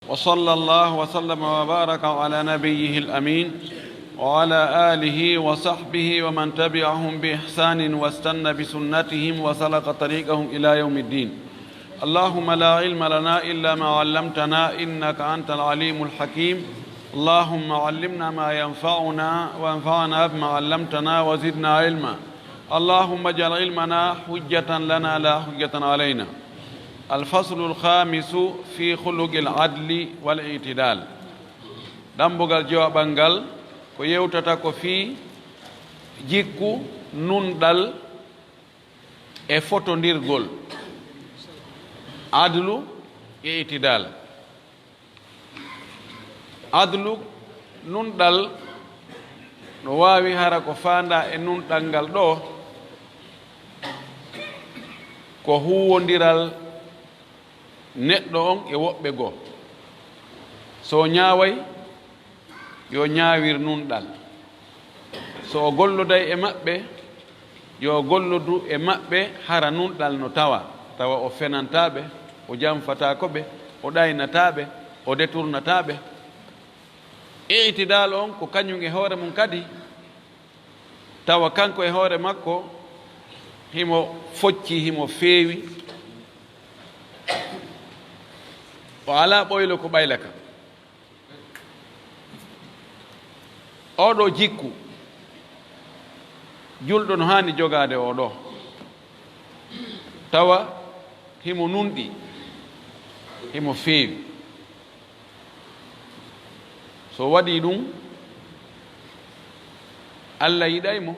وصلى الله وسلم وبارك على نبيه الأمين وعلى آله وصحبه ومن تبعهم بإحسان واستنى بسنتهم وسلك طريقهم إلى يوم الدين. اللهم لا علم لنا إلا ما علمتنا إنك أنت العليم الحكيم. اللهم علمنا ما ينفعنا وانفعنا بما علمتنا وزدنا علما. اللهم اجعل علمنا حجة لنا لا حجة علينا. الفصل الخامس في خلق العدل والاعتدال. دمبغال جوابانغال ko yewtata ko fi jikku nundal e fotondirgol adlu e itidal. Adlu nundal no wawi hara ko fanda e nundal ngal ɗo ko huwondiral neɗɗo on e woɓɓe goo. So ñaaway yo ñaawir nunɗal, so o golloday e maɓɓe yo gollodu e maɓɓe hara nunɗal no tawa o fenantaɓe, o jamfatako ɓe, o ɗaynataɓe, o détournataɓe. I'tidal on ko kañum e hoore mum kadi tawa kanko e hoore makko himo focci, himo feewi, o ala ɓoylo ko ɓayla ka. Oɗo jikku julɗo no hani jogade oɗo tawa himo nunɗi, himo feewi. So waɗi ɗum Allah yiɗaymo,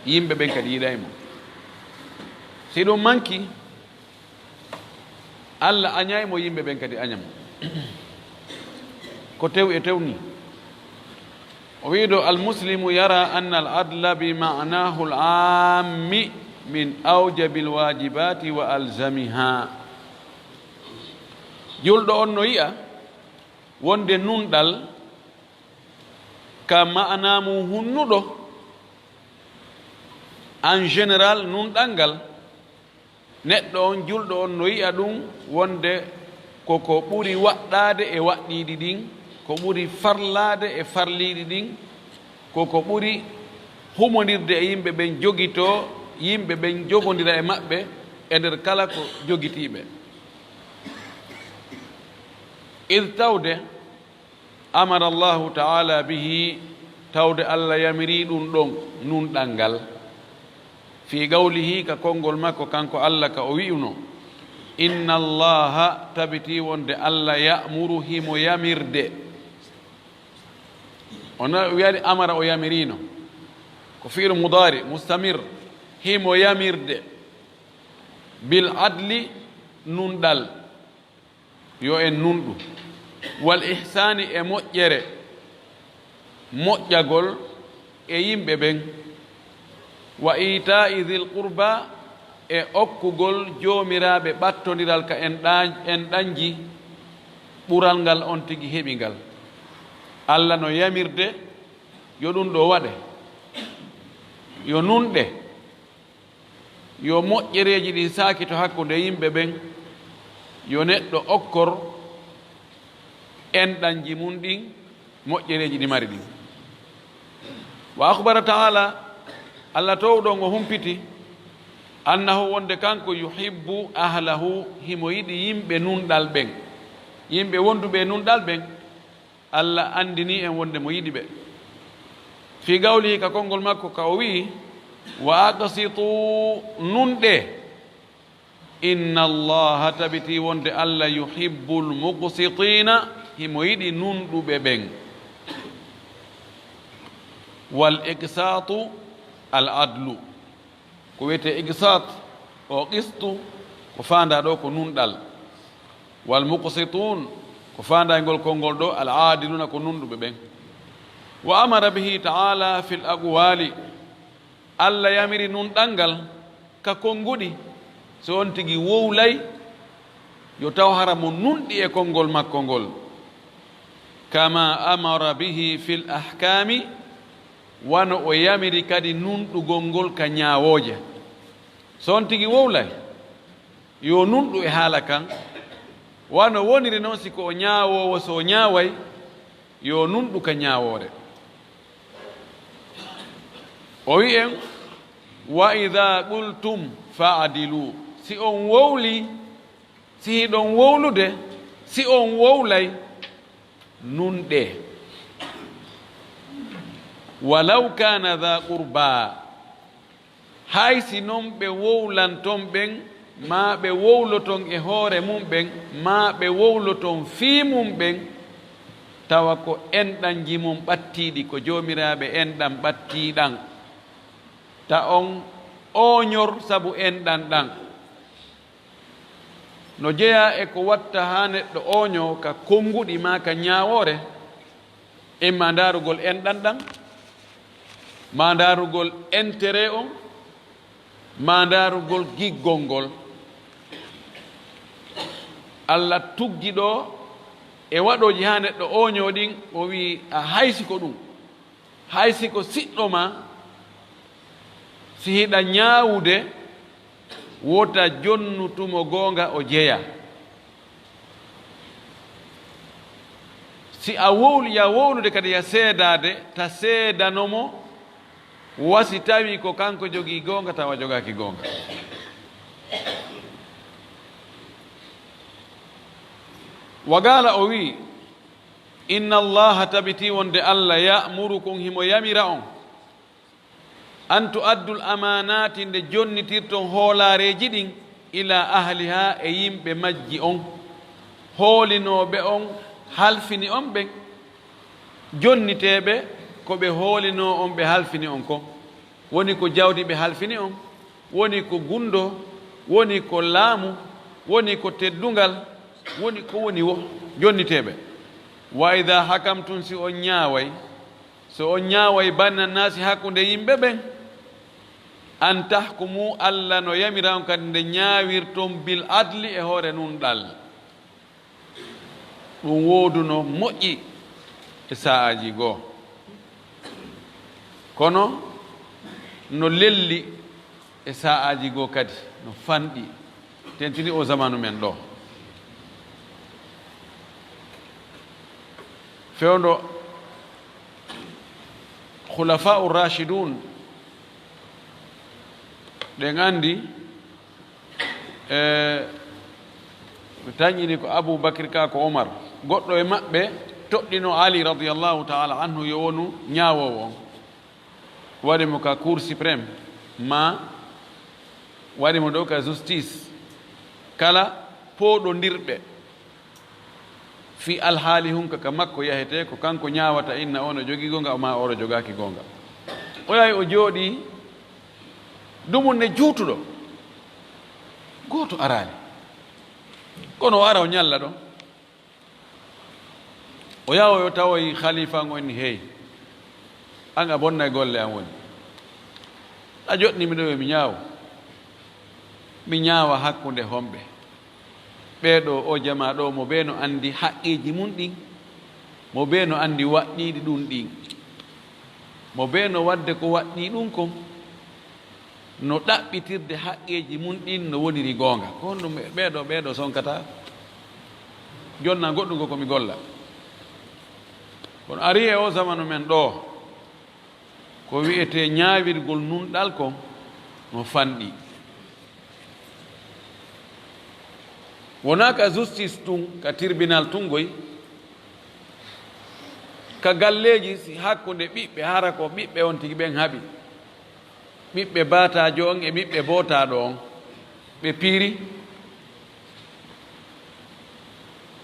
yimɓe ɓen kadi yiɗaymo. Si ɗum manki Allah añaymo, yimɓe ɓen kadi añamo. Ko tew e tewni ويدو المسلم يرى أن العدل بمعناه العام من أوجب الواجبات وألزمها. julɗo on no yi'a wonde nunɗal ka ma'ana mum hunnuɗo en général. nunɗal ngal neɗɗo on julɗo on no yi'a ɗum wonde koko ɓuri waɗɗade e waɗɗiɗi ɗin, ko ɓuri farlade e farliɗi ɗin, koko ɓuri humodirde e yimɓe ɓen jogito, yimɓe ɓen jogodira e maɓɓe e nder kala ko jogitiɓe. id tawde amara allahu taala bihi, tawde Allah yamiri ɗum ɗon nunɗal ngal fi gawlihi ka konngol makko kanko Allah ka o wi'uno inna allaha tabiti wonde Allah ya'muru himo yamirde. ona wiyaɗi amara o yamirino ko fi'lu mudari mustamir, himo yamirde bil adli nunɗal yo en nunɗu, wal ihsani e moƴƴere moƴƴagol e yimɓe ɓen, wa ita'i dhil qurba e okkugol joomiraɓe ɓattodiral ka en ɗanji ɓural ngal on tigi heɓi ngal. Allah no yamirde yo ɗum ɗo waɗe, yo nunɗe, yo moƴƴereji ɗi saaki to hakkude yimɓe ɓen, yo neɗɗo okkor enɗanji mum ɗin, moƴƴereji ɗi mari ɗin. Wa akhbara taala, Allah towɗon o humpiti annahu wonde kanko yuhibbu ahlahu, himo yiɗi yimɓe nunɗal ɓen, yimɓe wonduɓe nunɗal ɓen. Allah andini en wonde mo yiɗi ɓe fi gawlihi ka konngol makko ka o wi'i wa aqsitu nunɗe, inna allaha tabiti wonde Allah yuhibbul muqsitina, himo yiɗi nunɗuɓe ɓen. wal iqsatu al adlu, ko wiyete iqsat o qistu ko fanda ɗo ko nunɗal, wal muqsitun ko fandagol konngol ɗo al adiluna ko nunɗuɓe ɓen. wa amara bihi taala fil aqwali, Allah yamiri nunɗal ngal ka konnguɗi. so on tigi wowlay yo taw hara mo nunɗi e konngol makko ngol. kama amara bihi fil ahkami, wano o yamiri kadi nunɗugol ngol ka ñaawooje. สอน tigi wowlay yo nunɗu e haala kan, yo nunɗu e haala kan, yo nunɗu e haala ñaawooje. so on tigi wowlay yo taw hara mo nunɗi e konngol makko ngol. kama amara bihi fil ahkami, wano o yamiri kadi nunɗugol ngol ka ñaawooje. so on tigi wowlay wano woniri noon siko o ñaawowo so ñaaway yo nunɗu ka ñaawoore. o wi en wa ida qultum fa'dilu, si on wowli, si hiɗon wowlude, si on wowlay nunɗe. walaw kana dha qurba, hay si noon ɓe wowlanton ɓen ma ɓe wowloton e hoore mum ɓen ma ɓe wowloton fii mum ɓen, tawa ko enɗan jimum ɓattiɗi, ko joomiraaɓe enɗan ɓattiɗan, ta on oñor sabu enɗan ɗan. no jeya e ko watta ha neɗɗo oño ka konguɗi ma ka ñaawoore, imma ndaarugol enɗan ɗan, ma ndaarugol intérêt on, ma ndaarugol giggol ngol. Allah tuggi ɗo e waɗoji ha neɗɗo oño ɗin, o wi a haysi ko ɗum, haysi ko siɗɗo ma si hiɗa ñaawude wota jonnutumo goonga o jeya. si a wowli ya wowlude kadi ya seedade ta seedanomo, wasi tawi ko kanko jogii goonga tawa jogaaki goonga. wagala o wi inna allaha tabiti wonde allah ya'murukum himo yamira on an tu'addul amanati nde jonnitirton hoolaareji ɗin ila ahliha e yimɓe majji on, hoolinoɓe on, halfini on ɓen, jonniteɓe ko ɓe hoolino on ɓe halfini on ko, woni ko jawdi ɓe halfini on, woni ko gundo, woni ko laamu, woni ko teddungal, woni ko woni wo jonniteɓe. wa ida hakamtum, si on ñaaway, so on ñaaway banna nasi hakkunde yimɓe ɓen, an tahkumu, allah no yamira on kadi nde ñaawirton bil adli e hoore nunɗal. ɗum wooduno moƴƴi e sa'aji goo, kono no lelli e sa'aji goo kadi no fanɗi tentini o zamanu men ɗo. fewndo khulafa'ur rashidun ɗen andi ɓe tañini ko Aboubacry ka ko Omar, goɗɗo e maɓɓe toɗɗino Ali radiallahu taala anhu yo wonu ñaawowo on, waɗi mo ka cour suprême ma waɗi mo ɗo ka justice, kala pooɗondirɓe fi alhaali hunka ka makko yahete ko kanko ñaawata inna o no jogii gonga o ma oro jogaaki gonga. o yahi o jooɗi dumunne juutuɗo, gooto araani, kono o ara o ñalla ɗo. o yaha yo tawoy khalifa ngo ni hey, an a bonna e golle am woni, a joɗnimi ɗo mi ñaawo, mi ñaawa hakkunde homɓe ɓeeɗo o jama ɗo, mo ɓe no anndi haqqeji mum ɗin, mo ɓe no anndi waɗɗiiɗi ɗum ɗin, mo ɓe no wadde ko waɗɗi ɗum kon, no ɗaɓɓitirde haqqeji mum ɗin no woniri goonga. ko honɗum ɓeeɗo sonkata, jonna goɗɗum komi golla. kono ari e o zamanu men ɗo, ko wi'ete ñaawirgol nunɗal kon no fanɗi. wona ka justice tun, ka tribunal tungoy, ka galleji si hakkunde ɓiɓɓe hara ko ɓiɓɓe on tigi ɓen haɓi, ɓiɓɓe baatajo on e ɓiɓɓe bootaɗo on ɓe piiri.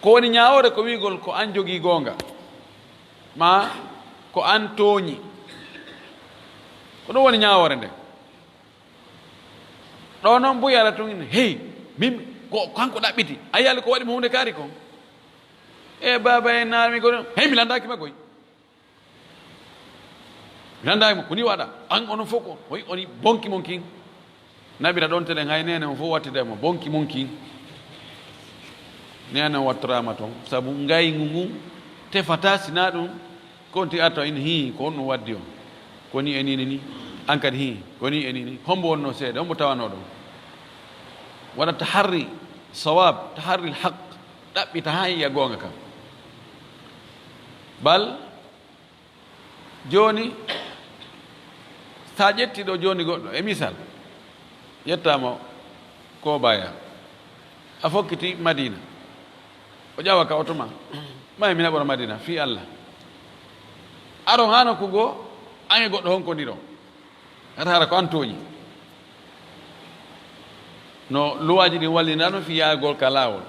ko woni ñaawore ko wiigol ko an jogii goonga ma ko an tooñi, ko ɗum woni ñaawore nde. ɗo noon mbuyi ala tun hey min ko kanko ɗaɓɓiti, a yiyali ko waɗi mo hunde kaari kon, e baba e naami ko hey mi landaki ma koy, mi landaki ko ni waɗa an onon fof ko oni bonki mon kin, naɓira ɗon telen hay nene on fof wattidemo bonki mon kin, nene wattorama toon sabu ngaygu ngun tefata sina ɗum konti arta ina hi ko honɗum waddi on, koni enini ni, an kadi hi koni enini, hombo wonno seeɗa, hombo tawano ɗon. waɗa taharri sawab, taharri l haq, ɗaɓɓita ha yiya gonga kam bal joni sa ƴetti ɗo joni goɗɗo e misal yettama ko baya a fokkiti madina o ƴawa ka oto ma may mi naɓora madina fi allah aro hano kugo an e goɗɗo honkodiro ata hara ko an toñi no luwaji ɗin wallinano fi yaagol ka laawol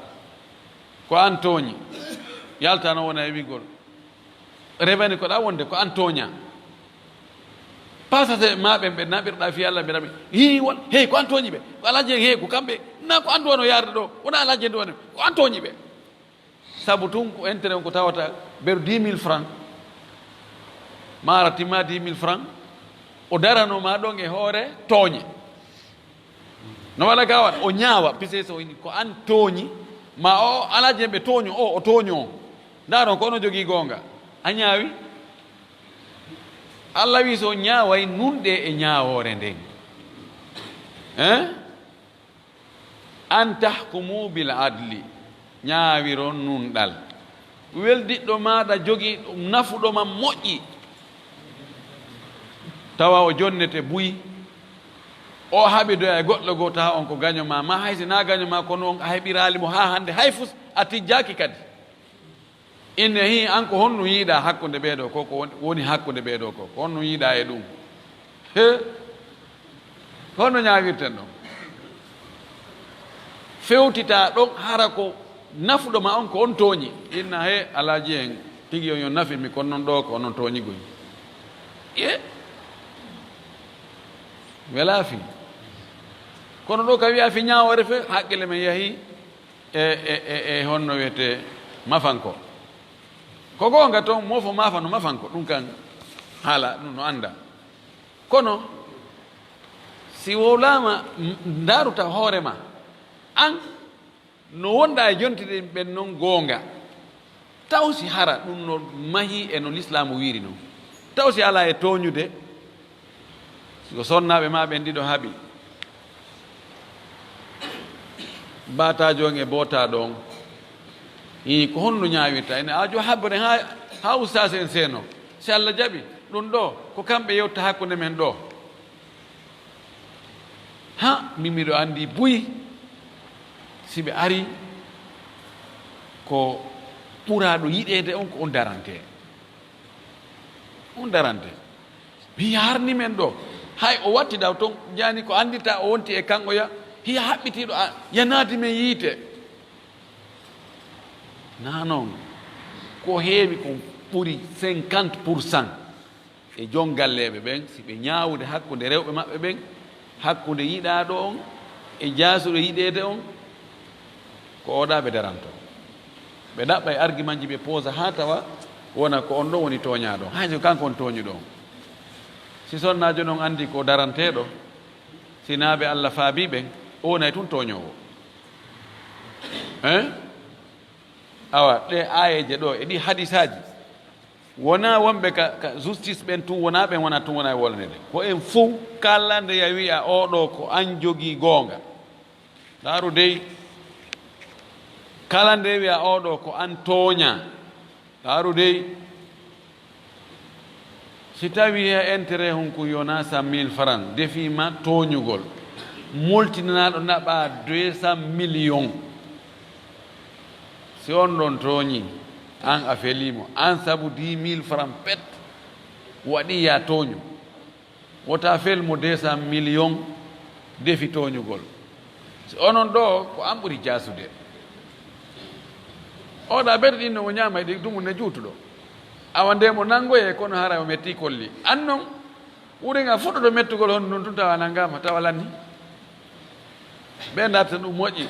ko an tooñi yaltano wona e wigol rewani ko ɗa wonde ko an tooña pasate maɓen ɓe naɓirɗa fi allah mbiraɓe hi won hey ko an tooñi ɓe ko alaji en he ko kamɓe na ko andu wano yarde ɗo wona alaji en ɗuwani ko an tooñi ɓe saabu tun ko intérêt on ko tawata ɓeru 10 000 francs mara timma 10 000 francs o daranoma ɗon e hoore tooñe no waɗa ka waɗa o ñaawa pise so ini ko an tooñi ma o alaji en ɓe tooño o tooño ndaɗon ko ono jogii goonga a ñaawi allah wi so ñaaway nunɗe e ñaawoore nden an tahkumu bil adli ñaawiron nunɗal weldiɗɗo maɗa jogii ɗum nafuɗoma moƴƴi tawa o jonnete buyi o haɓidoya e goɗɗo goo tawa on ko gaño ma haysi na gaño ma kono on a heɓiralimo ha hande hay fus a tijjaki kadi inne hi an ko honno yiiɗa hakkude ɓeeɗo ko woni hakkude ɓeeɗo ko honno yiiɗa e ɗum he honno ñawirten ɗon fewtita ɗon hara ko nafuɗoma on ko on tooñi inna he alaji en tigi on yo nafimi kono noon ɗo ko onon tooñigoy ye wela fi kono ɗo ka wiya fi ñaawore fe haqqille men yahi e honno wiyete mafanko ko goonga toon mofo mafa no mafanko ɗum kan haala ɗum no annda kono si wolama ndaruta hoorema an no wonɗa e jontiɗe ɓen noon goonga taw si hara ɗum no mahi e no l'islamu wiiri noon taw si ala e tooñude siko sonnaɓe ma ɓen ɗiɗo haaɓi batajo on e botaɗo on i ko honno ñawirta ene ajo habbone ha ustase en seeno si allah jaaɓi ɗum ɗo ko kamɓe yewta hakkude men ɗo ha mimiɗo andi buyi siɓe ari ko ɓuraɗo yiɗede on ko on darante mi harni men ɗo hay o wattida toon jani ko andita o wonti e kanko hiya haɓɓitiɗo yanadi men yiite na noon ko heewi ko ɓuri 50% e jon galleɓe ɓen si ɓe ñaawude hakkude rewɓe maɓɓe ɓen hakkude yiɗaɗo on e jaasuɗo yiɗede on ko oɗa ɓe daranto ɓe ɗaɓɓa e argument ji ɓe poosa ha tawa wona ko on ɗo woni toñaɗo hayso kanko on toñuɗo on si sonnajo noon andi ko daranteɗo sinaɓe allah faabi ɓen o wonay tun toñowo awa ɗe ayeje ɗo e ɗi hadisaji wona wonɓe ka justice ɓen tun wona ɓen wona tun wona e wolnede ko en fof kala nde ya wiya oɗo ko an jogii goonga daaru dey kala nde wiya oɗo ko an tooña daaru dey si tawi e intérêt hunko yona 100 000 francs defima tooñugol multinanaɗo naɓa 200 millions si on ɗon tooñi an a felimo an sabu 10 000 francs pet waɗi ya tooñu wota felmo 200 millions defi tooñugol si onon ɗo ko an ɓuri jasude oɗa ɓeɗe ɗin no mo ñama ɗi ɗum ne juutuɗo awa ndemo nangoye kono hara o metti kolli an noon wuringa fuɗɗoɗo mettugol hon noon tun tawa nangama tawa lanni ɓe darta ɗum moƴƴi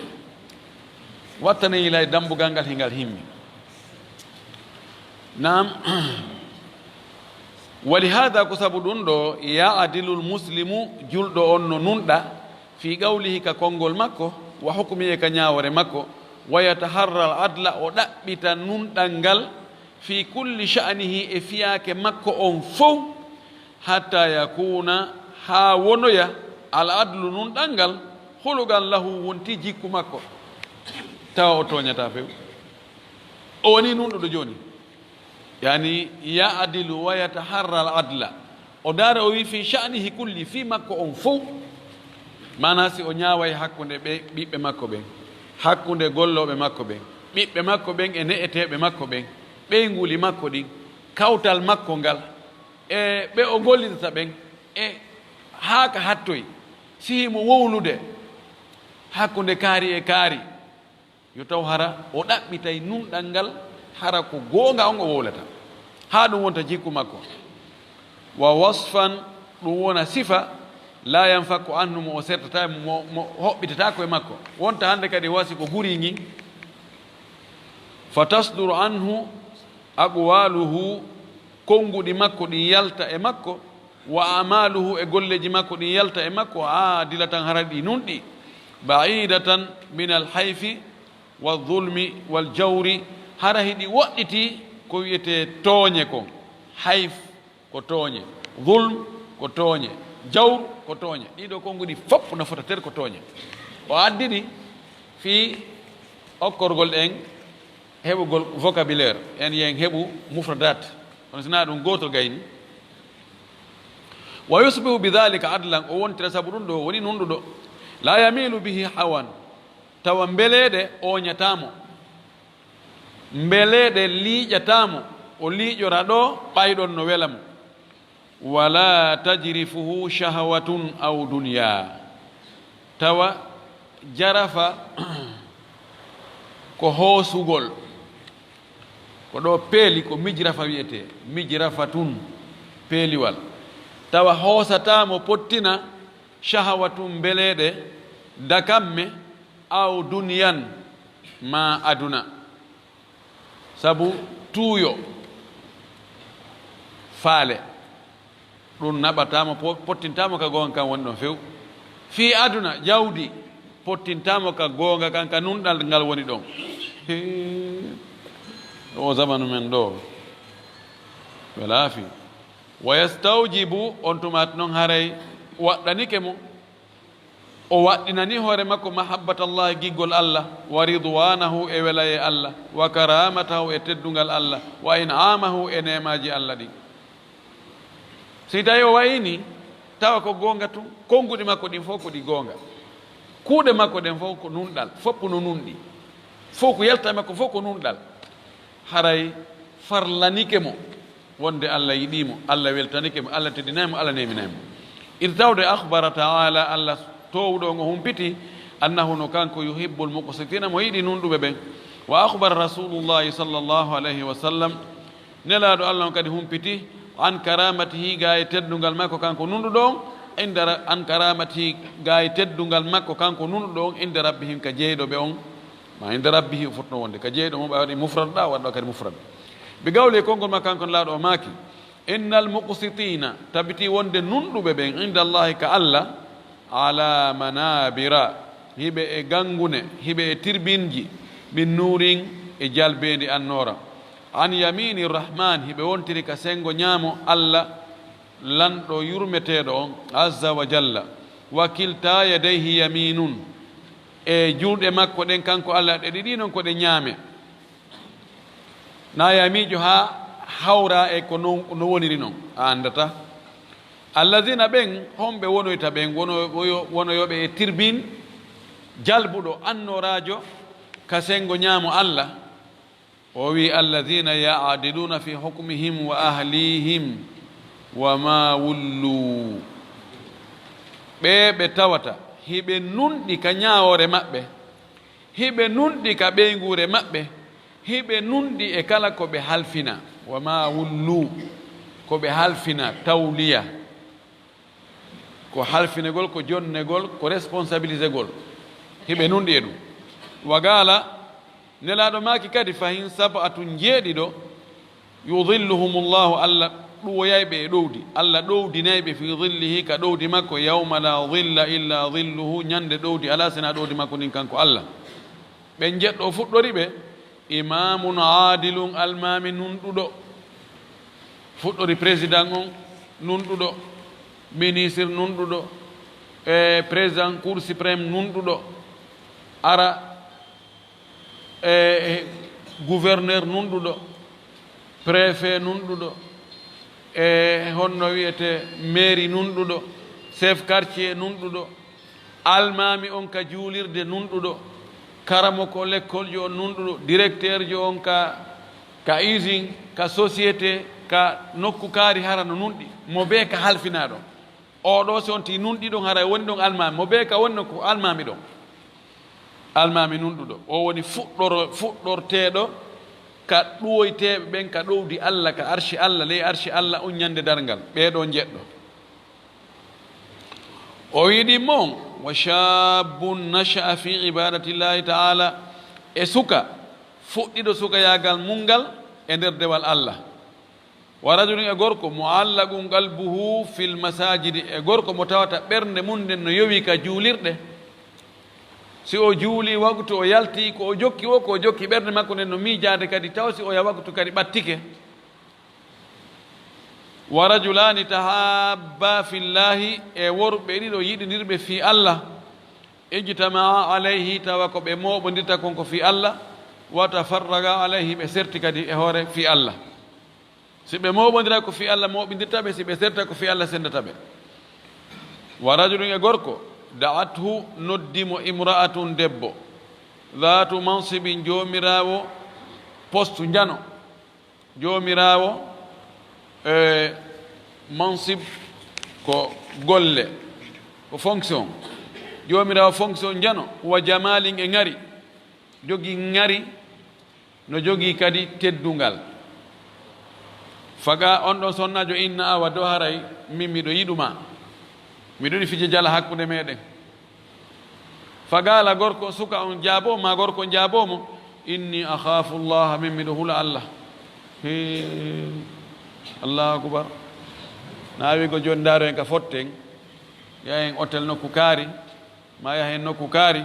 wattane yila e dambugal ngal hingal himmi nam wali hada ko sabu ɗum ɗo yaadilul muslimu julɗo on no nunɗa fi qawlihi ka konngol makko wa hukmihi ka ñawore makko wa yataharra al adla o ɗaɓɓita nunɗal ngal fi kulli sha'nihi e fiyake makko on fof hatta yakuna ha wonoya al adlu nunɗal ngal hulugal lahu wonti jikku makko tawa o toñata few o woni nunɗuɗo joni yani ya'dilu wa yataharra al adla o daara o wi fi sha'nihi kulli fi makko on fof mana si o ñaaway hakkunde ɓiɓɓe makko ɓen hakkunde golloɓe makko ɓen ɓiɓɓe makko ɓen e ne'eteɓe makko ɓen ɓeyguli makko ɗin kawtal makko ngal e ɓe o gollidata ɓen e haa ka hattoy sihimo wowlude hakkunde kaari e kaari yo taw hara o ɗaɓɓitay nunɗal ngal hara ko goonga on o wowlata haa ɗum wonta jikku makko wa wasfan ɗum wona sifa la yanfakku anhu mo o sertata mo hoɓɓitatako e makko wonta hannde kadi wasi ko guri ngin fa tasduru anhu aqwaluhu konguɗi makko ɗin yalta e makko wa amaluhu e golleji makko ɗin yalta e makko aadila tan hara ɗi nunɗi baidatan min alhayfi walzulmi waljawri hara hiɗi woɗɗiti ko wiyete tooñe kon hayf ko tooñe zulm ko tooñe jawr ko tooñe ɗiɗo konguɗi fof nafota ter ko tooñe o addini fi okkorgol en heɓugol vocabulaire en yen heɓu mufradat kono sina ɗum gotol gayni wa yusbihu bidhalika adlan o wontira sabu ɗum ɗo woni nunɗuɗo la yamilu bihi hawan tawa mbeleɗe oñatamo mbeleɗe liiƴatamo o liiƴora ɗo ɓayɗon no welamo wala tajrifuhu shahawatun aw dunya tawa jarafa ko hoosugol ko ɗo peeli ko mijrafa wiyete mijrafatun peeliwal tawa hoosatamo pottina shahawatun mbeleɗe dakamme aw duniyan ma aduna sabu tuuyo faale ɗum naɓatamo pottintamo ka goonga kan woni ɗon few fi aduna jawdi pottintamo ka goonga kan ka nunɗal ngal woni ɗon o zamanu men ɗo ɓe laafi wa yastawjibu on tumat noon haray waɗɗanike mo o waɗɗinani hoore makko mahabbatallahi giggol allah wa ridwanahu e welaye allah wa karamatahu e teddungal allah wa in'amahu e nemaji allah ɗin si tawi o wayini tawa ko gonga tun konguɗi makko ɗin fof ko ɗi gonga kuuɗe makko ɗen fof ko nunɗal foppu no nunɗi fof ko yalta makko fof ko nunɗal haray farlanike mo wonde allah yiɗimo allah weltanike mo allah teddinaymo allah neminaymo id tawde akhbara taala allah towɗo ngo humpiti annahu no kanko yuhibbul muqsitina mo yiɗi nunɗuɓe ɓen wa akhbara rasulullahi sallllahu alayhi wa sallam nelaɗo allah on kadi humpiti an karamatihi ga e teddungal makko kanko nunɗuɗo on inda an karamatihi ga e teddungal makko kanko nunɗuɗo on inde rabbihim ka jeyɗoɓe on ma inde rabbihi fotno wonde ka jeyɗo mo ɓa waɗi mufrad ɗa waɗɗo kadi mufrad ɓe gawli e konngol makko kanko laaɗo o maaki innal muqsitina tabiti wonde nunɗuɓe ɓen inda allahi ka allah ala manabira hiɓe e gangune hiɓe e tirbinji min nuurin e jalbendi annora an yamini rrahman hiɓe wontiri ka sengo ñaamo allah lanɗo yurmeteɗo on azza wa jalla wa kilta yadayhi yaminun e juuɗe makko ɗen kanko allah ɗe ɗiɗi noon koɗe ñaame na yamijo ha hawra e ko no woniri noon a andata alladina ɓen homɓe wonoyta ɓen wonoyoɓe e tirbin jalbuɗo annorajo ka sengo ñaamo allah o wi alladina yaadiluna fi hukmihim wa ahlihim wa ma wullu ɓe tawata hiɓe nunɗi ka ñaawore maɓɓe hiɓe nunɗi ka ɓeygure maɓɓe hiɓe nunɗi e kala ko ɓe halfina wa ma wullu ko ɓe halfina tawliya ko halfinegol ko jonnegol ko responsabilisé gol hiɓe nunɗi e ɗum wa gaala nelaɗo maki kadi fahin sabatun jeeɗiɗo yudilluhum llahu allah ɗuwoyayɓe e ɗowdi allah ɗowdinayɓe fi dillihi ka ɗowdi makko yawma la dilla illa dilluhu ñande ɗowdi ala sina ɗowdi makko ndin kanko allah ɓen jeɗɗo fuɗɗori ɓe imamun adilun almami nunɗuɗo fuɗɗori président on nunɗuɗo ministre nunɗuɗo e président cour suprême nunɗuɗo ara gouverneur nunɗuɗo préfet nunɗuɗo e honno wiyete mairie nunɗuɗo chef quartier nunɗuɗo almami on ka juulirde nunɗuɗo karamo ko l'école jo on nunɗuɗo directeur jo on ka usine ka société ka nokku kaari hara no nunɗi mo be ka halfina ɗon oɗo so on ti nunɗi ɗon hara woni ɗon almami mo be ka wonno ko almami ɗon almami nunɗuɗo o woni fuɗɗorteɗo ka ɗuwoyteɓe ɓen ka ɗowdi allah ka arshi allah ley arshi allah on ñande dargal ɓeɗo jeɗɗo o yiɗi mon wa shabun nasha'a fi ibadatillahi taala e suka fuɗɗiɗo suka yagal mungal e nder dewal allah wa rajulun e gorko muallaqun qalbuhu fil masajidi e gorko mo tawata ɓernde mum nden no yowi ka juulirɗe si o juuli waktu o yalti ko o jokki o ko o jokki ɓernde makko nden no miijade kadi taw si o ya waktu kadi ɓattike wa rajulani tahabba fillahi e worɓe ɗiɗo yiɗidirɓe fi allah ijtamaa alayhi tawa ko ɓe moɓodirta konko fi allah wa tafarraga alayhi ɓe serti kadi e hoore fi allah si ɓe moɓodira ko fi allah moɓidirta ɓe si ɓe serta ko fi allah sendata ɓe wa rajulun e gorko da'athu noddimo imra'atun debbo dhatu mansibin jomirawo postu jano jomirawo mansib ko golle ko fonction jomirawo fonction jano wa jamalin e ngari jogi ngari no jogi kadi teddungal faga on ɗon sonnajo inna awa do haray min miɗo yiɗuma miɗo ɗi fije jala hakkude meɗen fagala gorko suka on jaabo ma gorko jaabomo inni akhafu llaha min miɗo hula allah allahu akbar nawi ko joni daaro en ka fotten yahen hôtel nokku kaari ma yahen nokku kaari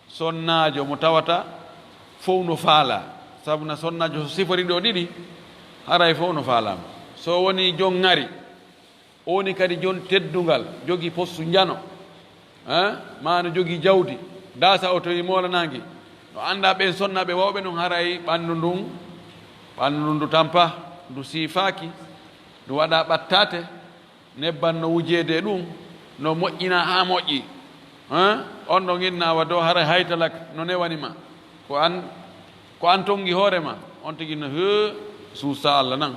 sonnajo mo tawata fof no faala sabu na sonnajo so sifori ɗo ɗiɗi haray fof no faalama so woni jon ngari o woni kadi jon teddungal jogi postu jano ma no jogi jawdi dasa o towi molanagi no anda ɓen sonnaɓe wawɓe noon haray ɓandu ndun ndu tampa ndu siifaki ndu waɗa ɓattate nebban no wujede ɗum no moƴƴina ha moƴƴi on ɗon innawa dow haray haytalak no newanima ko an tongi hoorema on tigi no he suusa allah nan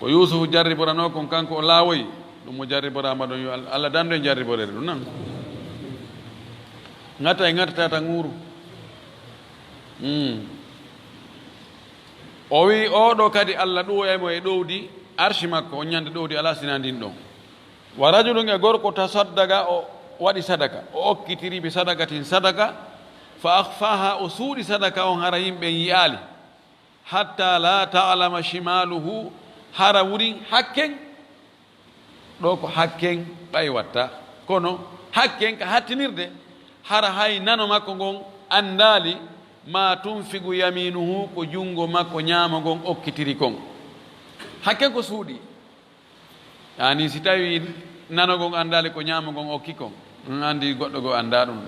ko yusufu jarriborano kon kanko o laawoyi ɗum mo jarriborama ɗon yo allah dando e jarriborede ɗum nan ngata e ngatata tan ŋuuru o wi oɗo kadi allah ɗuwoyamo e ɗowdi arshi makko o ñande ɗowdi ala sina ndin ɗon wa rajulun e gorko tasaddaga o waɗi sadaka o okkitiriɓe sadakatin sadaka fa akhfaha o suuɗi sadaka on hara yimɓe yiyaali hatta la ta'lama shimaluhu hara wurin hakken ɗo ko hakken ɓay watta kono hakken ka hattinirde hara hay nano makko ngon andali ma tunfigu yaminuhu ko jungo makko ñaama ngon okkitiri kon hakken ko suuɗi yani si tawi nano ngon andali ko ñaama ngon okki kon andi goɗɗo go anda ɗum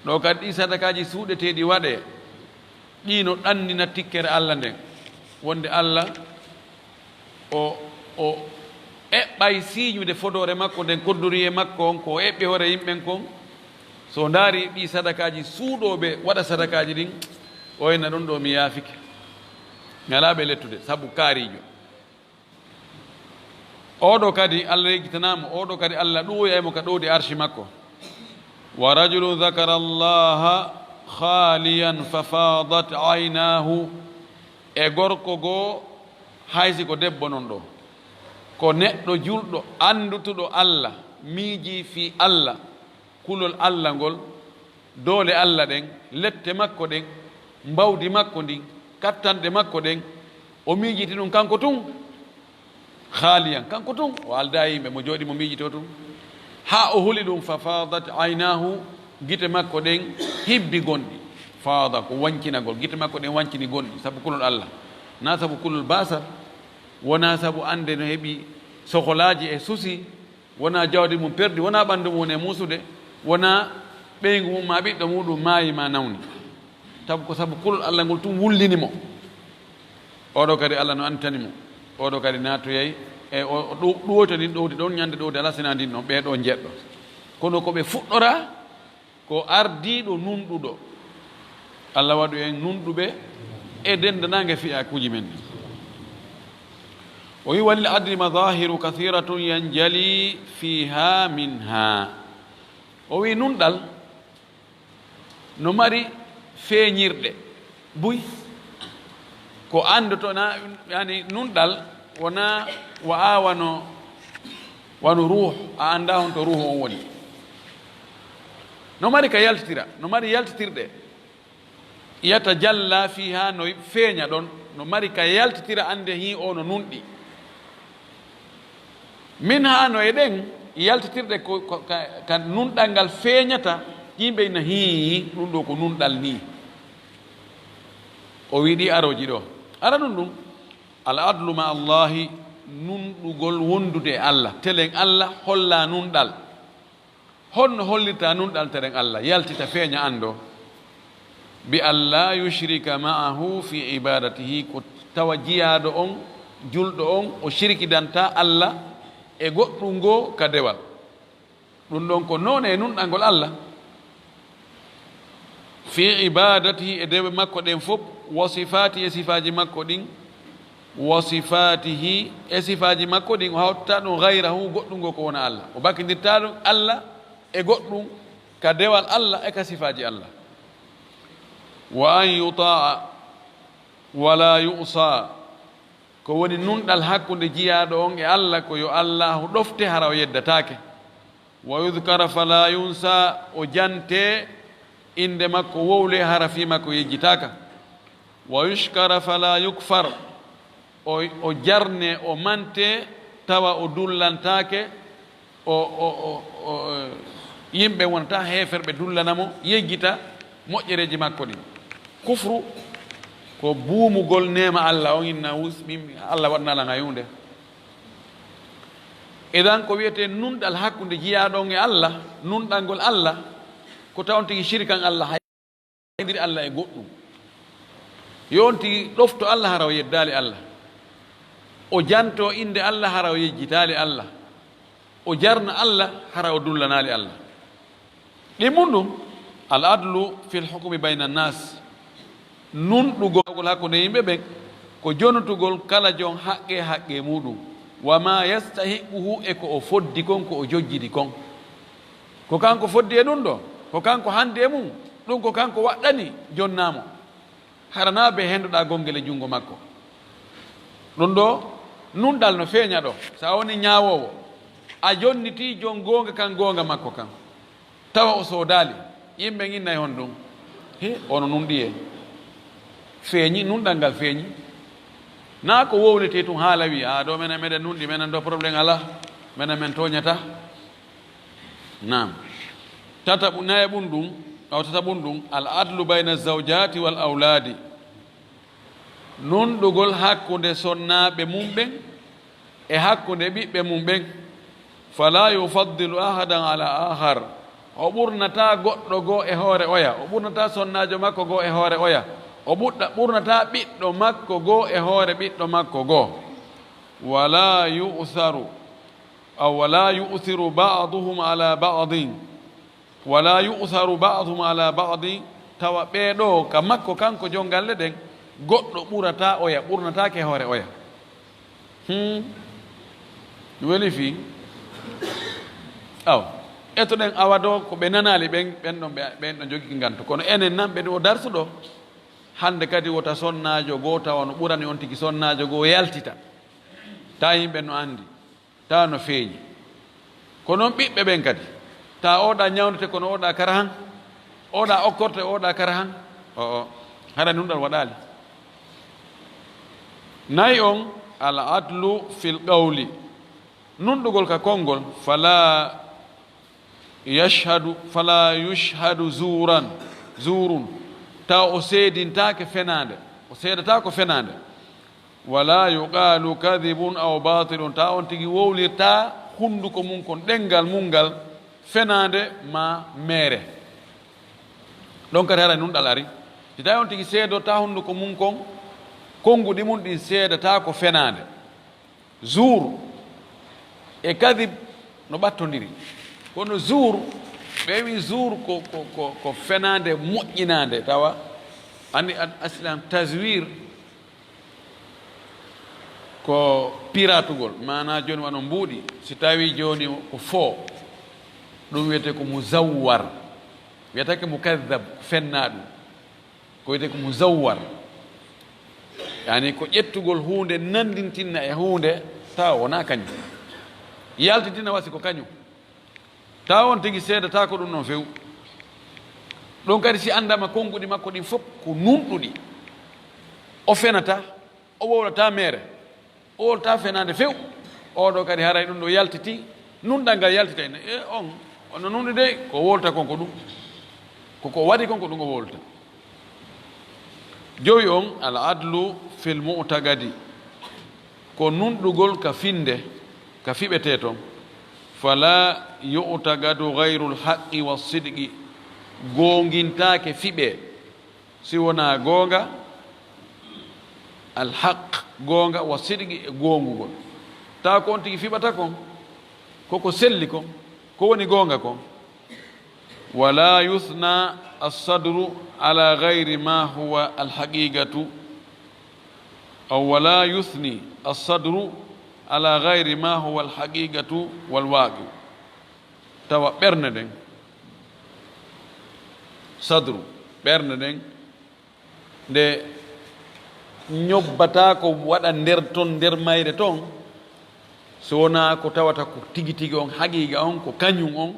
ɗo kadi ɗi sadakaji suuɗeteɗi waɗe ɗino ɗannina tikkere allah nden wonde allah o eɓɓay siiñude fodore makko nden koddori e makko on ko eɓɓi hoore yimɓen kon so ndaari ɗi sadakaji suuɗoɓe waɗa sadakaji ɗin o henna ɗum ɗo mi yaafike ngalaɓe lettude sabu kaarijo oɗo kadi allah yeggitanamo oɗo kadi allah ɗuwoyaymo ka ɗowdi arshi makko wa rajulu dhakara allaha khaliyan fafadat aynahu e gorko goo haysi ko debbo non ɗo ko neɗɗo julɗo andutuɗo allah miiji fi allah kulol allah ngol doole allah ɗen lette makko ɗen mbawdi makko ndin kattanɗe makko ɗen o miijiti ɗum kanko tun khaliyan kanko tun o alda yimɓe mo jooɗi mo miijito tun ha o huli ɗum fafadat aynahu gite makko ɗen hibbi gonɗi faada ko wankinagol gite makko ɗen wancini gonɗi sabu kulol allah na sabu kulol basar wona sabu ande no heɓi soholaji e susi wona jawdi mum perdi wona ɓanndu mum e musude wona ɓeygu mum ma ɓiɗɗo muɗum maayi ma nawni tabu ko sabu kulol Allah ngol tum wullinimo oɗo kadi Allah no antanimo oɗo kadi natoyay e o ɗuwoto ndin ɗowdi ɗon ñande ɗowdi ala sina ndin noon ɓeeɗo jeɗɗo kono koɓe fuɗɗora ko ardiɗo nunɗuɗo Allah waɗu en nunɗuɓe e dendanage fiyakuji men ni o wi walil adli madahiru kathiratun yanjali fiha minha o wi nunɗal no mari feeñirɗe buy ko andotona yani nunɗal wona wa wano ruh a anda on to ruh on woni no mari ka yaltitira no mari yaltitirɗe yatajalla fiha no feeña ɗon no mari ka yaltitira ande hi o no nunɗi min ha no eɗen yaltitirɗe ka nunɗal ngal feeñata yimɓe na hi ɗum ɗo ko nunɗal ni o wiɗi aroji ɗo ara ɗum ɗum al adlu ma allahi nunɗugol wondude e Allah telen Allah holla nunɗal honno hollirta nunɗal telen Allah yaltita feeña ando bi alla yushrika ma'ahu fi ibadatihi ko tawa jiyaɗo on julɗo on o shirkidanta Allah e goɗɗum ngo ka dewal ɗum ɗon ko noon e nunɗalngol Allah fi ibadatihi e dewe makko ɗen fof wa sifati e sifaji makko ɗin wa sifatihi e sifaji makko ɗin o hawtata ɗum gayrahu goɗɗum ngo ko wona Allah o bakkidirta ɗum Allah e goɗɗum ka dewal Allah e ka sifaji Allah wa an yutaa wala yusa ko woni nunɗal hakkude jiyaɗo on e Allah ko yo Allahu ɗofte hara o yeddatake wa yudkara fala yunsa o jante inde makko wowle hara fi makko yejjitaka wa yushkara fala yukfar o jarne o mante tawa o dullantake yimɓe wonata heferɓe dullanamo yejjita moƴƴereji makko ɗin kufru ko buumugol nema Allah on inna Allah waɗnalanga yunde idan ko wiyete nunɗal hakkude jiyaɗon e Allah nunɗal ngol Allah ko tawon tigi shirkan Allah haydiri Allah e goɗɗum yon tigi ɗofto Allah hara o yeddali Allah o janto inde Allah hara o yejjitali Allah o jarna Allah hara o dullanali Allah ɗimmun ɗum al adlu fi lhukmi bayna annas nunɗugol hakkude yimɓe ɓen ko jonotugol kala jon haqqe muɗum wa ma yastahiquhu e ko o foddi kon ko o jojjidi kon ko kanko foddi e ɗum ɗo ko kanko hande e mum ɗum ko kanko waɗɗani jonnamo harana be henduɗa gongel e jungo makko ɗum ɗo nunɗal no feeña ɗo sa woni ñawowo a jonniti jon gonga kan gonga makko kan tawa o soodali yimɓe ginnayi hon ɗum he ono nunɗi e feeñi nunɗal ngal feeñi na ko wowlete tun haala wi a ɗo menen meɗen nunɗi menen ɗo probléme ala menen men toñata nam tataɓu naye ɓum ɗum aw tataɓum ɗum al adlu bayna zawjati wal auladi nunɗugol hakkude sonnaɓe mum ɓen e hakkude ɓiɓɓe mum ɓen fala yufaddilu ahadan ala ahar o ɓurnata goɗɗo goo e hoore oya o ɓurnata sonnajo makko goo e hoore oya o ɓurnata ɓiɗɗo makko goo e hoore ɓiɗɗo makko goo wala yu'thiru ba'duhum ala ba'din wala yu'tharu ba'duhum ala ba'din tawa ɓeeɗo ka makko kanko jongalle ɗen goɗɗo ɓurata oya ɓurnatake hoore oya weli fi aw etoɗen awa do ko ɓe nanali ɓen ɗo jogui ngantu kono enen nan ɓe o darsuɗo hande kadi wota sonnajo goo tawa no ɓurani on tigui sonnajo goo yaltita ta yimɓe no andi ta no feeñi ko noon ɓiɓɓe ɓen kadi ta oɗa ñawdete kono oɗa kara han oɗa okkorte oɗa kara han hara nunɗal waɗali nayi on al adlu fil qawli nunɗugol ka konngol fala yushhadu zurun taw o seedintake fenade o seedata ko fenade wala yuqalu kadibun aw batilun ta on tigi wowlirta hunduko mum kon ɗengal mum ngal fenade ma meere ɗon kadi hara nunɗal ari si tawi on tigi seedota hunduko mum kon konguɗi mum ɗi seedata ko fenade jour e kadib no ɓattodiri kono jour ɓe wi jour ko fenade moƴƴinade tawa andi aslan taswir ko piratugol mana joni wano mbuuɗi si tawi joni ko foo ɗum wiyete ko muzawwar wiyetake mukadab fenna ɗum ko wiyete ko muzawwar yani ko ƴettugol hunde nandintinna e hunde tawa wona kañum yaltitina wasi ko kañum tawa on tigi seedata ko ɗum noon few ɗon kadi si andama konguɗi makko ɗin fof ko nunɗuɗi o fenata o wowlata mere o wolta fenade few oɗo kadi haray ɗum ɗo yaltiti nunɗal ngal yaltita ene on ono nunɗi de ko wolta kon ko ɗum koko waɗi kon ko ɗum o wolta joyi on al adlu fil mu'tagadi ko nunɗugol ka finde ka fiɓete toon fala yu'tagadu gayru lhaqqi wa sidqi gongintake fiɓe si wona goonga alhaq goonga wa sidqi e gongugol tawa ko on tigi fiɓata kon koko selli kon ko woni goonga kon wala yuthna alsadru ala gayri ma huwa alhaqiqatu aw wala yuthni alsadru ala gayri ma huwa alhaqiqatu walwaqi tawa ɓernde nden sadru ɓernde nden nde ñobbata ko waɗa nder toon nder mayre toon so wona ko tawata ko tigi tigi on haqiqa on ko kañum on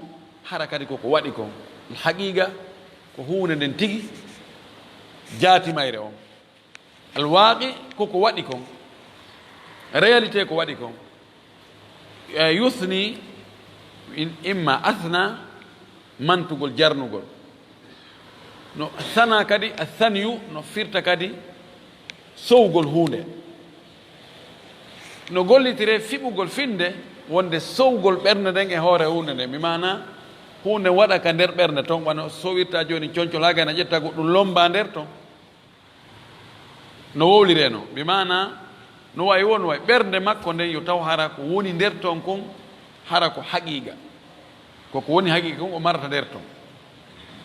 hara kadi koko waɗi kon haqiqa ko hunde nden tigi jaati mayre on alwaqi koko waɗi kon réalité ko waɗi kon yuthni imma athna mantugol jarnugol no sana kadi a thaniyu no firta kadi sowgol hunde no gollitire fiɓugol finde wonde sowgol ɓernde nden e hoore hunde nde mi mana hunde waɗa ka nder ɓernde toon wano sowirta joni concolaga na ƴetta goɗɗum lomba nder toon no wowlire no mi mana no wawi won way ɓernde makko nden yo taw hara ko woni nder toon kon hara ko haqiqa koko woni haqiqa kon o marata nder toon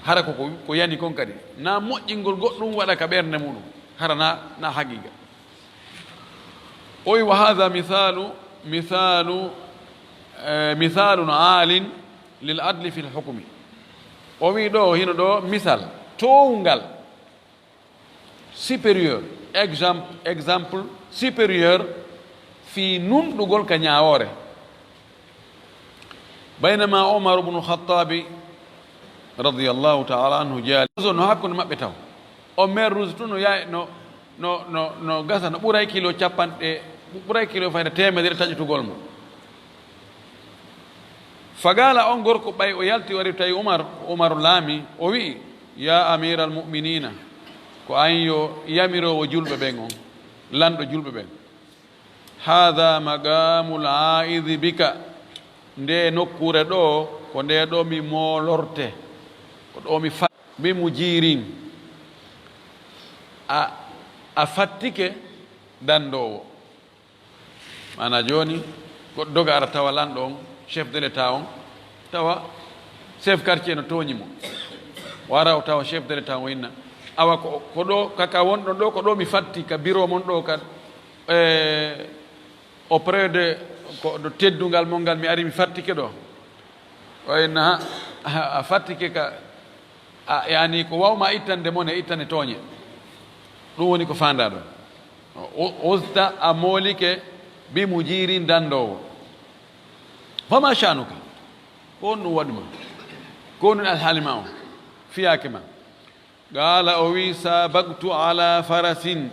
hara ko yani kon kadi na moƴƴingol goɗɗum waɗa ka ɓernde muɗum hara na haqiqa oyi wa hada mithalun alin lil adli fi lhukmi o wi ɗo hino ɗo misal towngal supérieur exemple supérieur fi nunɗugol ka ñawore baynama omar bnu lkhattabi radiallahu taala anhu jaali no hakkude maɓɓe taw o maire rouge tun no yaay no gasa no ɓuuray kilo capanɗe ɓuuray kilo fayde temedere taƴitugol mo fagala on gorko ɓay o yalti wari tawi umaru laami o wi ya amira almuminina ko an yo yamirowo julɓe ɓen on lanɗo julɓe ɓen hada magamul aidi bika nde nokkure ɗo ko nde ɗo mi molorte ko ɗo mi fa mi mu jirin a fattike dandowo mana joni goɗɗo doga ara tawa lanɗo on chef de l'état on tawa chef quartier no toñimo wara o tawa chef de l'état o inna awa ko ɗo kaka wonɗon ɗo ko ɗo mi fatti ka bureau mon ɗo kad auprès de ko ɗo teddungal mon ngal mi ari mi fattike ɗo o inna a fattike ka yani ko wawma ittande mon e ittane tooñe ɗum woni ko fanda ɗo usta a moolike bi mu jirin dandowo fama shanuka ko on ɗum waɗuma ko ɗum alhaalima o fiyake ma qala o wi sabaktu ala farasin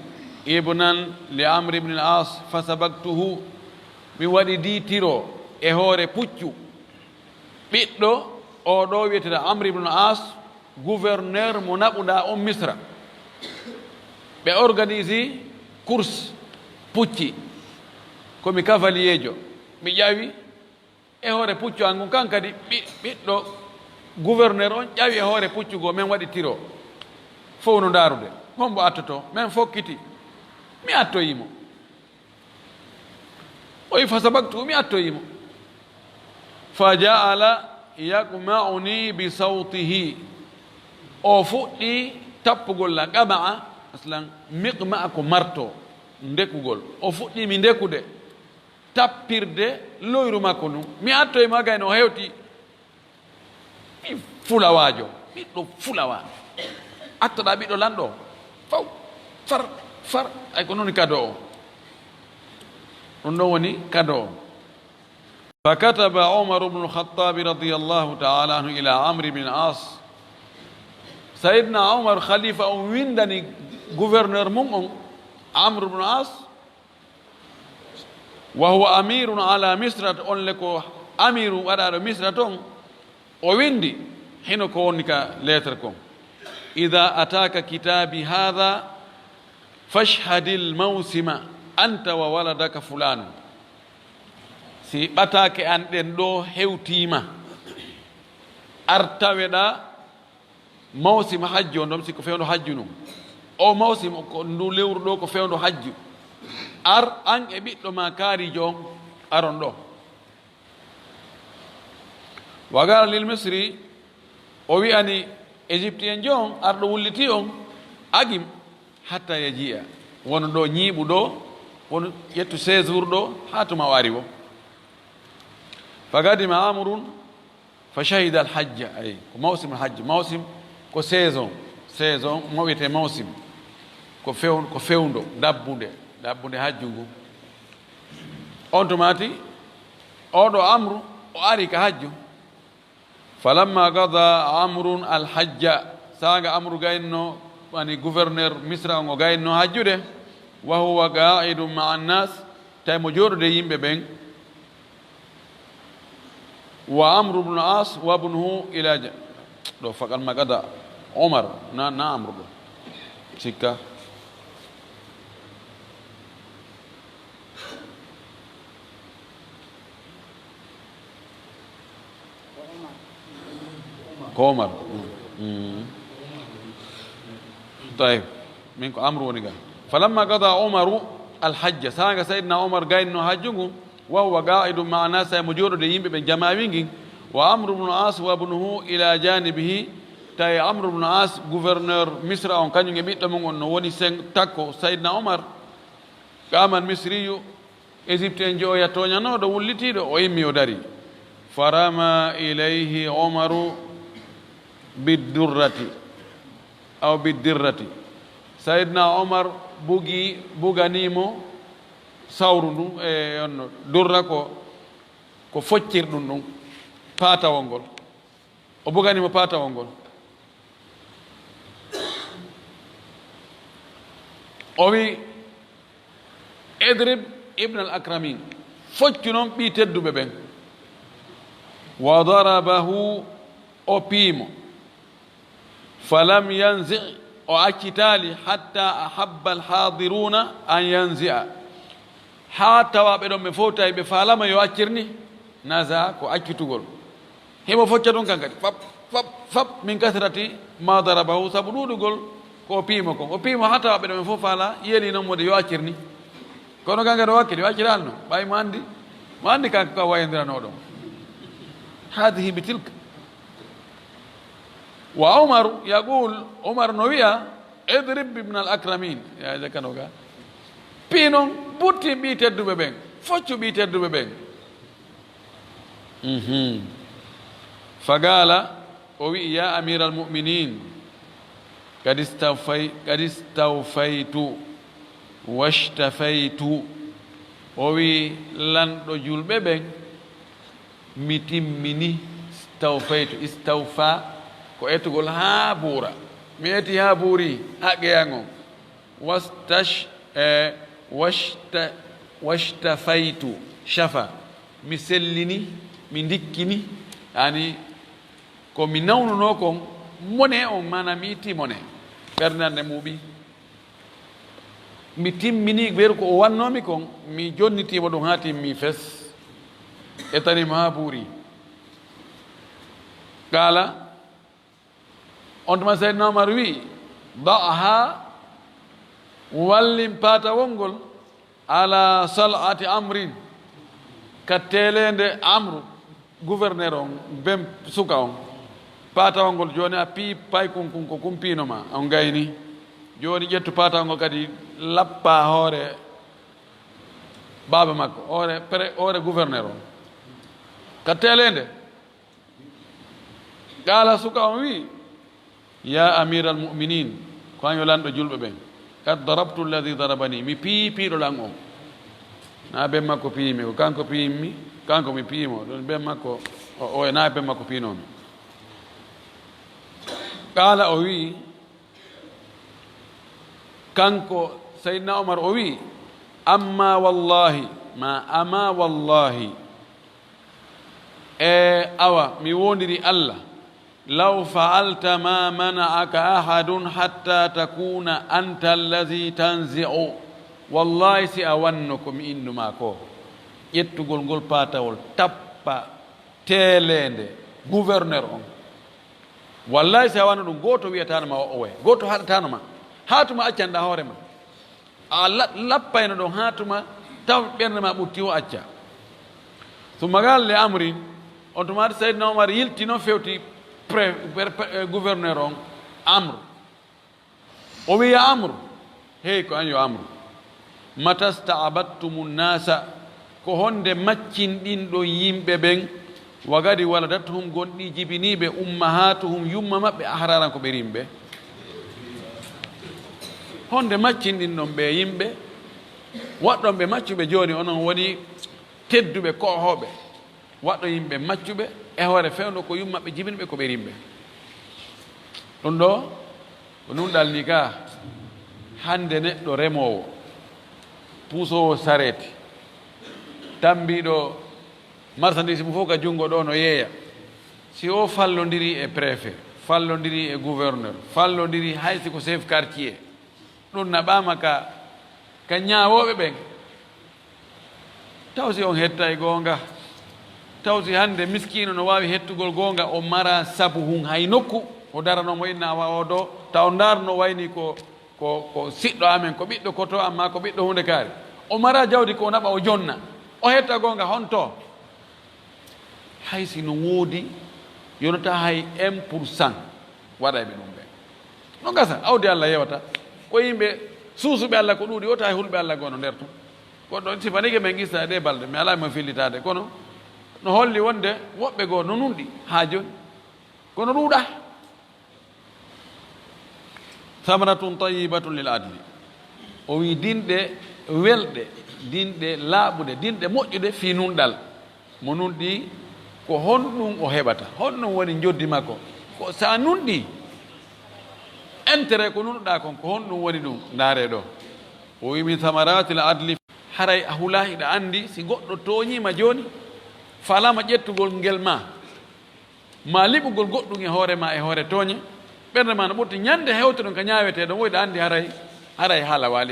ibnan li amri ibne al as fa sabaktuhu mi waɗi ditiro e hoore puccu ɓiɗɗo o ɗo wiyeteta amri ibne al as gouverneur mo naɓuɗa on misra ɓe organise course pucci komi cavalier mi ƴawi e hoore puccu an ngun kan kadi ɓiɗɗo gouverneur on ƴawi e hoore puccu go min waɗi tiro fof no ndaarude hombo attoto min fokkiti mi attoyimo o wi fa sabaktu mi attoyimo fa jaala yaqma'uni bi sawtihi o fuɗɗi tappugol la qama'a aslan miqma'a ko marto ndekugol o fuɗɗi mi ndekude tappirde loyru makko nu mi attoyima gayno o hewti mi fulawajo ɓiɗɗo fulawa attoɗa ɓiɗɗo lanɗo faw far ay ko noon kado o ɗum ɗon woni kado o فكتب عمر بن الخطاب رضي الله تعالى عنه إلى عمرو بن العاص سيدنا عمر خليفة ويندني gouverneur مم عمرو بن العاص وهو أمير على مصر أن لكو أمير على مصر ويندي حين كونك ليتركم إذا أتاك كتابي هذا فاشهد الموسم أنت وولدك فلان si ɓatake an ɗen ɗo hewtima artaweɗa mawsim hajju on ɗon siko fewdo hajju num o mawsim ko ndu lewru ɗo ko fewdo hajju ar an e ɓiɗɗo ma kaarijo on aron ɗo wagara lil misri o wi'ani égyptien jon arɗo wulliti on agim hatta yajiya wono ɗo ñiiɓu ɗo wono ƴettu séjour ɗo ha tuma wari wo فقدم عمرو فشهد الحج أي موسم الحج موسم كو سيزون مويته موسم كو فيوندو دابونde hajjugo on tomati oɗo amru o ari ka hajju falamma qada amrun alhajja saga amru gayno wani gouverneur misra o gayno hajjude wa huwa qa'idun ma'a an-nas tay mo joɗode yimɓe ɓen وعمرو بن العاص وابنه إلى لو فقال ما قضى عمر نا عمرو سكة عمر طيب منكم عمرو ونقال فلما قضى عمر الحج سيدنا عمر قال إنه حجه وهو قائد مع ناس مجرد يمبي بن جماعين وعمرو بن العاص وابنه الى جانبه تاي عمرو بن العاص gouverneur مصر on kanyu ngi biddo mon no woni sen takko sayyidna umar kaman misriyu égyptien jo ya toñano do wullitido o yimmi o dari farama ilayhi umaru bidurrati aw bidirrati sayyidna umar buganimo sawru ndu e onno durra ko foccirɗum ɗum paatawol ngol o buganimo paatawol ngol o wi idrib ibn al akramin foccu noon ɓi tedduɓe ɓen wa darabahu o piimo falam yanzi o accitali hatta ahabba alhadiruna an yanzi'a ha tawaɓe ɗon ɓe fof tawi ɓe falama yo accirni nasa ko accitugol himo focca ɗum kankadi fap min kasrati ma darabahu saabu ɗuɗugol ko piimo kon o piimo ha tawaɓe ɗon ɓe fof faala yeli noon mode yo accirni kono kankadi o wakkili o accirali no ɓay mo andi kanko ka wayodirano ɗon hadihi bi tilka wa umaru yaqul umar no wiya idrib ibn al akramin ya jakanoga pinon butti ɓi tedduɓe ɓen foccu ɓi tedduɓe ɓen fagala o wi ya amira almuminin kad istawfaytu washtafaytu o wi lanɗo julɓe ɓen mi timmini istawfa ko etugol ha buura mi eti ha buuri ha ƴeyango washtafaytu shafa mi sellini mi dikkini yani ko mi nawnuno kon mone on mana mi itti mone ɓernande muɓi mi timmini ɓeeru ko o wannomi kon mi jonnitimo ɗum ha timmi fes e tanimo ha buuri qala on tuma seydna omar wi da'aha wallim pata wongol ala sal'ati amrin ka telende amru gouverneur on bem suka on patawngol joni a pii pay kunkun ko kumpinoma on gayni joni ƴettu patawngol kadi lappa hoore baba makko hoore gouverneur on ka telende qala suka on wi ya amir al muminin ko an yo lanɗo julɓe ɓen kad darabtu alladi darabani mi piipiɗo lan on na ben makko piimi ko kanko piimmi kanko mi piimo ɗon ben makko o na ben makko piinomi qala o wi kanko seydna omar o wi amma wallahi ma ama wallahi e awa mi wondiri allah law faalta ma mana'aka ahadun hatta takuna anta allazi tanzi'u wallahi si a wanno komi innuma ko ƴettugol ngol patawol tappa telende gouverneur on wallahi si a wanno ɗum goto wiyatanoma o way goto haɗatanoma hatuma accanɗa hoore ma a lappayno ɗon hatuma taw ɓernde ma ɓutti o acca summa gal le amrin on tumata seydna omar yilti noon fewti gouverneur on amre o wiya amre hey ko an yo amre mata staabattumu nnasa ko honde maccinɗinɗo yimɓe ɓen wagadi waladatuhum gonɗi jibiniɓe ummahatuhum yumma maɓɓe ahraran ko ɓe rimɓe honde maccinɗinɗon ɓe yimɓe waɗɗon ɓe maccuɓe joni onon woni tedduɓe kohoɓe waɗɗo yimɓe maccuɓe e hoore fewno ko yummaɓe jibinɓe ko ɓe rimɓe ɗum ɗo ko nunɗal ni ka hande neɗɗo remowo puusowo sareti tambiɗo marchandise mum fof ka junngo ɗo no yeeya si o fallodiri e préfet fallodiri e gouverneur fallodiri haysi ko chef quartier ɗum naɓama ka ñawoɓe ɓen taw si on hetta e goonga taw si hande miskino no wawi hettugol goonga o mara sabu hun hay nokku o daranomo inna awa o ɗo taw darno wayni ko siɗɗo amen ko ɓiɗɗo koto amma ko ɓiɗɗo hunde kaari o mara jawdi ko naɓa o jonna o hetta goonga honto hay si no woodi yonata hay 1% waɗayɓe ɗum ɓe no gasa awdi allah yewata ko yimɓe suusuɓe allah ko ɗuuɗi ota hay hulɓe allah gono nder tun goɗɗo sifanike men gissa ɗe balɗe mi ala mo fillitade kono no holli wonde woɓɓe goo no nunɗi ha joni kono ɗuuɗa samratun tayibatun lil adli o wi dinɗe welɗe dinɗe laaɓude dinɗe moƴƴude fi nunɗal mo nunɗi ko honɗum o heɓata honɗum woni joddi makko ko sa nunɗi intérêt ko nunɗa kon ko honɗum woni ɗum ndaare ɗo o wi min samaratil adli haray a hula hiɗa andi si goɗɗo toñima joni falama ƴettugol ngel ma liɓugol goɗɗum e hoore ma e hoore tooñe ɓernde ma no ɓurti ñande hewte ɗum ka ñaweteɗon woyɗa andi haray haala waali